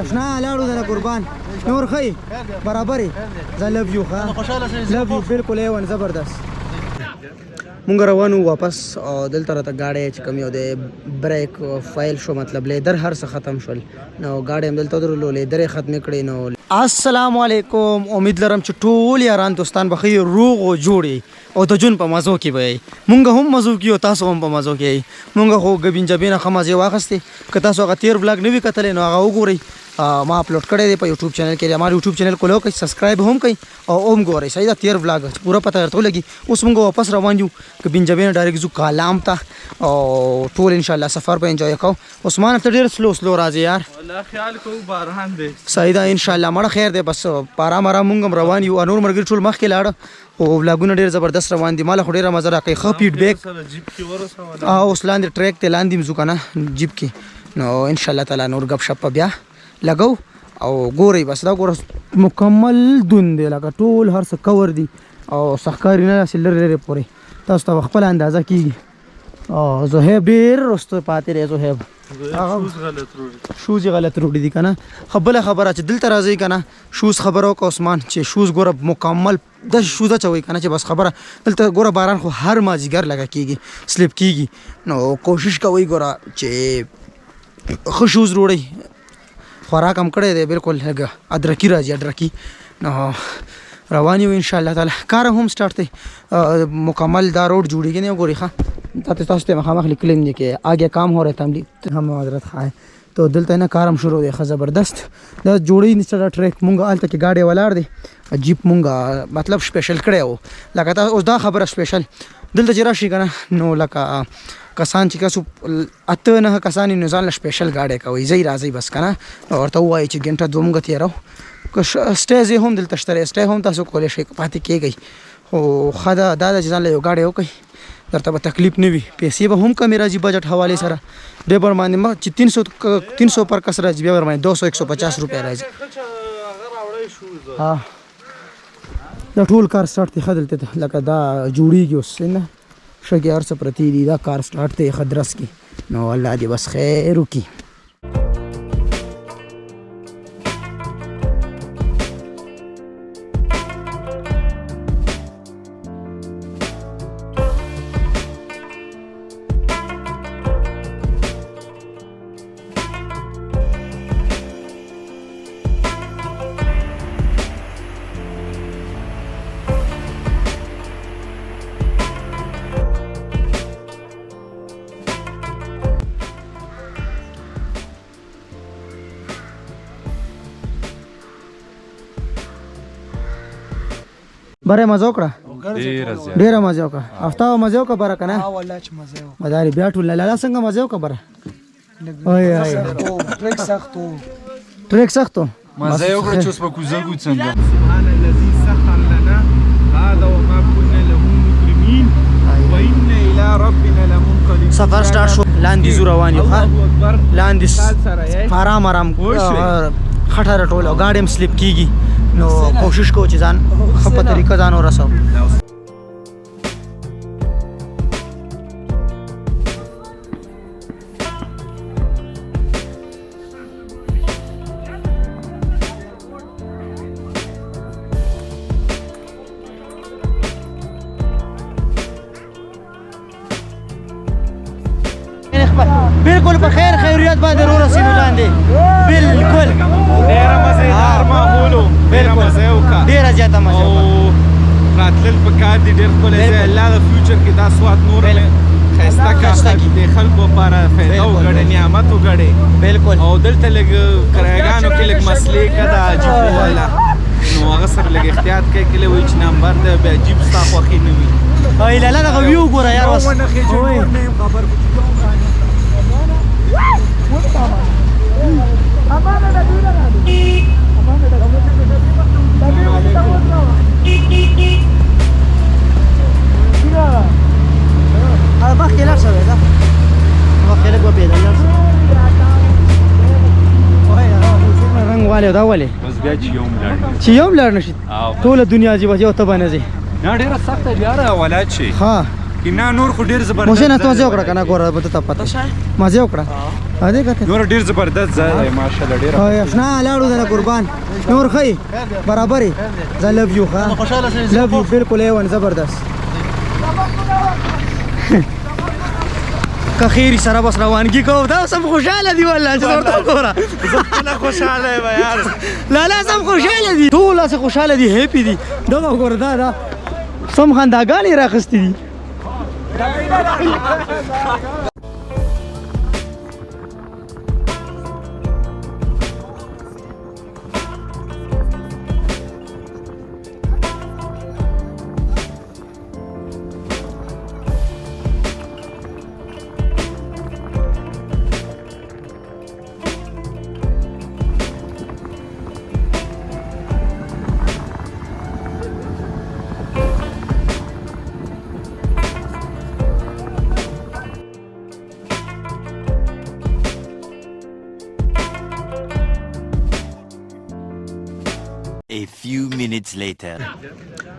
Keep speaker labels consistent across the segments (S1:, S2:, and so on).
S1: اشنا لاړو دره قربان نور خی برابرې زه لو یو ښه لو یو بالکل ایون زبردست مونږ روانو واپس دلته راته ګاډی چې کوم یو دی بریک فایل شو مطلب لیدر هر څه ختم شول نو ګاډی هم دلته درلو لیدر یې ختمې کړې نو السلام علیکم امید لرم چې ټول یاران دوستان به ښه روغ او جوړ او د ژوند په مزو کې به مونږ هم مزو کې او تاسو هم په مزو کې مونږ خو ګبین جبین ښه مزې واخیستې که تاسو هغه تیر بلاګ نه وي کتلی نو هغه وګورئ ما اپلوډ کړی دی په یوټیوب چینل کې हमारे یوټیوب چینل کو لو کوي سبسکرایب هم کوي او هم ګورئ صحیح دا تیر بلاګ پورا پته درته ولګي اوس موږ واپس روان یو ګبین جبین ډایرکټ ځو کالام ته او ټول ان شاء الله سفر به انجوای کوو عثمان ته ډیر سلو راځي یار
S2: والله خیال کو باران دی
S1: صحیح دا ان شاء الله مړه خیر دی بس پارا مرا موږ روان یو انور مرګ ټول مخ کې لاړ او ولاګونه ډیر زبردست روان دي مال خو ډیره مزه راکوي ښه فیډ بیک اوس لاندې ټریک ته لاندې مزو کنه جیب کې نو ان شاء الله تعالی نور غب شپ بیا لګو او ګورئ بس دا ګوره مکمل دون دی لکه ټول هر څه کور دي او سخکاري نه داسې لرې لرې پورې تاسو ته خپله اندازه کېږي او زهیب ډېر وروسته پاتې دی زهیب شوز یې غلط روډي دي که نه بله خبره چې دلته راځئ که نه شوز خبره وکړه عثمان چې شوز ګوره مکمل داسې شوز اچوئ که نه چې بس خبره دلته ګوره باران خو هر مازدیګر لګه کېږي سلیپ کېږي نو کوشش کوئ ګوره چې ښه شوز روړئ خوراک هم کړی دی بالکل لږ ادرکي راځي ادرکي نو روان یو ان شاء الله تعالی کار هم سٹارټ دی مکمل دا روډ جوړیږي نه ګوري ښه تاسو ته مخامخ لیکلم دي کہ آگے کام ہو رہا ہے ہم حضرت خواہ تو دلته نه کارم شروع دی ښه زبردست دا جوړی نشته ټریک مونږ هلته کې ګاډی ولاړ دی جیپ مونږ مطلب سپیشل کړی و لکه تا اوس دا خبره سپیشل دلته چې راشي که نه نو لکه کسان چې کسو اته نه کسان نو ځان له سپیشل گاډی کوي ځئ راځئ بس که نه ورته ووایي چې ګنټه دوه مونږ تېرو که سټیز یې هم دلته شته سټی هم تاسو کولی شئ پاتې کېږئ خو ښه ده دا ده چې ځان له یو گاډی وکړئ درته به تکلیف نه وي پیسې به هم کمې راځي بجټ حوالې سره بیا به باندې چې 300 پر کس راځي بیا به باندې 200-150 روپۍ راځي ها دا ټول کار سټارټ دی ښه دلته لکه دا جوړیږي اوس نه شګې هر څه پرتې دي دا کار سټارټ دی ښه درس کې نو الله دې بس خیر وکړي بره مزه وکړه ډېره مزه وکړه هفته مزه وکړه بره که نه والله چې مزه وکړه مداري بیا ټول لاله څنګه مزه وکړه بره ټریک سخت و
S2: مزه وکړه چې اوس به کوزه څنګه سبحان الذي سخر لنا هذا وما كنا له مقرنين وإنا إلى ربنا لمنقلبون
S1: سفر سټارټ شو لاندې ځو روان یو لاندې آرام آرام خټه راټول او ګاډی هم سلیپ کېږي نو کوشش کوو چې ځان ښه په طریقه ځان ورسوو بالکل په خیر خیریت باندې ورسېدو لاندې بالکل
S2: ډېره مزېدار ماحول و ډېره مزه یې وکړه
S1: ډېره زیاته مزه
S2: او راتلل پکار دي ډېر ښکلی ځای الله د فیوچر کې دا سوات نور ښایسته کا د خلکو لپاره فایده وګڼې نعمت وګڼې
S1: بالکل
S2: او دلته لږ کرایګانو کې لږ مسلې که د جیپ والا نو هغه سره لږ احتیاط کوي کله وایي چې نمبر دی بیا جیپ ستا خوښې نه وي
S1: لاله دغه ویو ګوره یار اوس مخکې لاړ شوی ده مخکې لږ وبېده لاړ شوی رنګ والې دا ولې
S2: بس بیا چې یو هم لاړ
S1: چې یو هم لاړ نه شي ټوله دنیا ځي بس یو ته به نه ځي
S2: نه ډېره سخته بیا راولاد شي
S1: ها
S2: کینا نور خو ډیر زبردست
S1: موسینا ته مزه وکړه کنه ګوره به ته پته مزه وکړه ا دې کته
S2: نور ډیر زبردست ځای دی ماشاءالله ډیر
S1: هاي اشنا لاړو د قربان نور خی برابرې ز لوف یو ها لوف یو بالکل ایون زبردست که خیری سره بس روانګي کو دا سم خوشاله دی والله چې ورته ګوره
S2: زه خوشاله یم یار
S1: لا لا سم خوشاله دي ټول سه خوشاله دي هپی دي دا ګوره دا سم خنداګانې راخستې دي
S3: A few minutes later.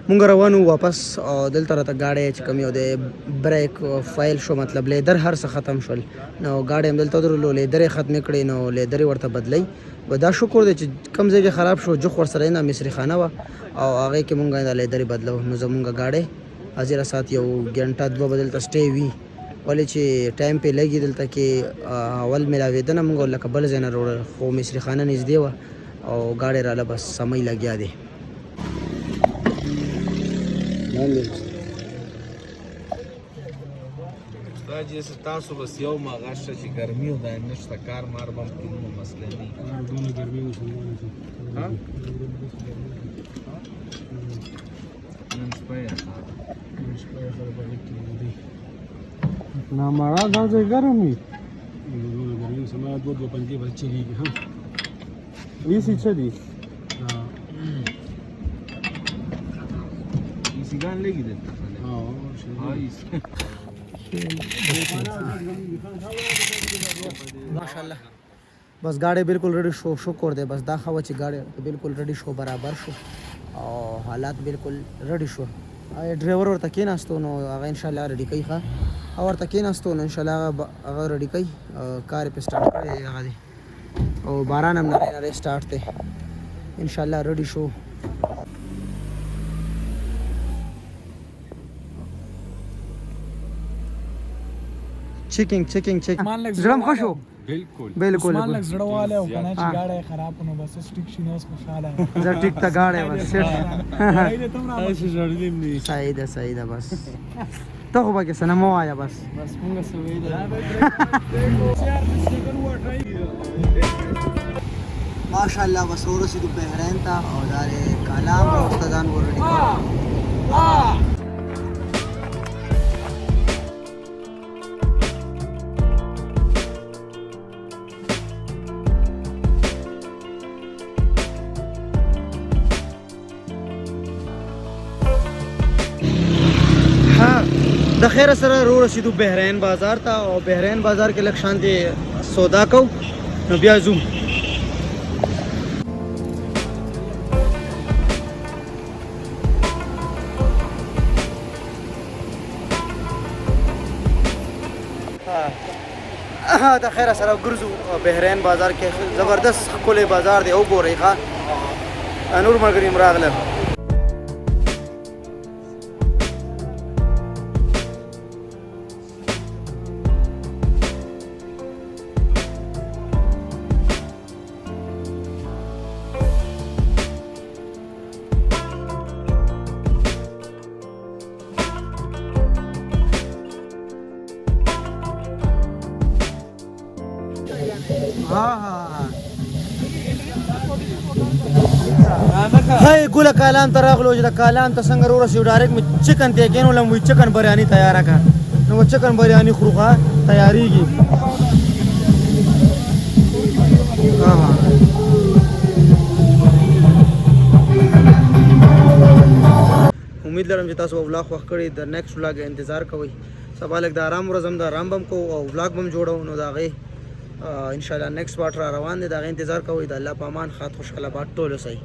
S1: مونږ روانو واپس او دلته راته گاډي چې کم یو د بریک فایل شو مطلب لیدر هر څه ختم شول نو گاډي هم دلته درلو لیدر ختم کړي نو لیدر ورته بدلی و دا شکر دی چې کم ځای کې خراب شو جو ور سره نه مصری خانه و او هغه کې مونږ د لیدر بدلو نو زمونږ گاډي حاضر سات یو غنټه دوه بدلته سټي وی ولې چې ټایم په لګي دلته کې اول ملاویدنه مونږ لکه بل ځای نه روړ خو مصری خانه نږدې و او گاډي رااله بس سمای لګیا دی
S2: دا چې تاسو بس یو ماغاشه چې ګرمي او د نشته کار مار بم کوم مسله نه ډونه ګرمي وشو ها نن شپه
S4: ना हमारा गाँव से गर्म ही गर्मी समय दो पंजे बच्चे की हाँ ये शिक्षा दी हाँ
S2: इसी गान लेगी देता
S4: हाँ
S1: माशाल्लाह बस गाड़ी बिल्कुल रेडी शो शुक्र दे बस दाखा वची गाड़ी बिल्कुल रेडी शो बराबर शो और हालात बिल्कुल रेडी शो ड्राइवर ورته کېناستو نو هغه ان شاء الله ریډي کوي ښه او ورته کېناستو نو ان شاء الله هغه ریډي کوي کار په سٹارټ کړی هغه دی او باران هم نه سٹارټ دی ان شاء الله ریډي شو چیکنگ زړم خوشو بالکل
S4: मान लग जड़ा वाले हो कना ची गाड़ी खराब होनो बस स्टिक शिनोस को खाला
S1: زه ټیک تا गाड़ी बस
S4: ये तुम ऐसे जड़ी नहीं
S1: صحیح ده بس ته خو به کې سنمو آیا بس
S4: बस मुंगा सवे दे
S1: ماشاءالله بس ورسېدو بحرین ته او دا کلام او استادان ورډي د خیر سره رو رسیدو بحرین بازار ته او بحرین بازار کې لک شانتي سودا کو نو بیا زوم د خیر سره ګرځو بحرین بازار کې زبردست کولې بازار دی او ګورې ښا نور مرګ راغله هاي ګوله کالام ته راغلو چې د کالام ته څنګه ورسېږو ډایرکټ مې چکن ته کېنولم وایي چکن بریاني تیاره کړه نو چکن بریاني خورو تیارېږي امید لرم چې تاسو ولاګ خوښ کړی د نیکسټ ولاګ انتظار کوئ سبا لږ د آرام ورځ هم د آرام بم کو او ولاګ بم جوړو نو د هغې ان شاء الله نیکسټ واټ را روان دی د هغې انتظار کوئ د الله په امان ښاد خوشحاله باد ټول اوسئ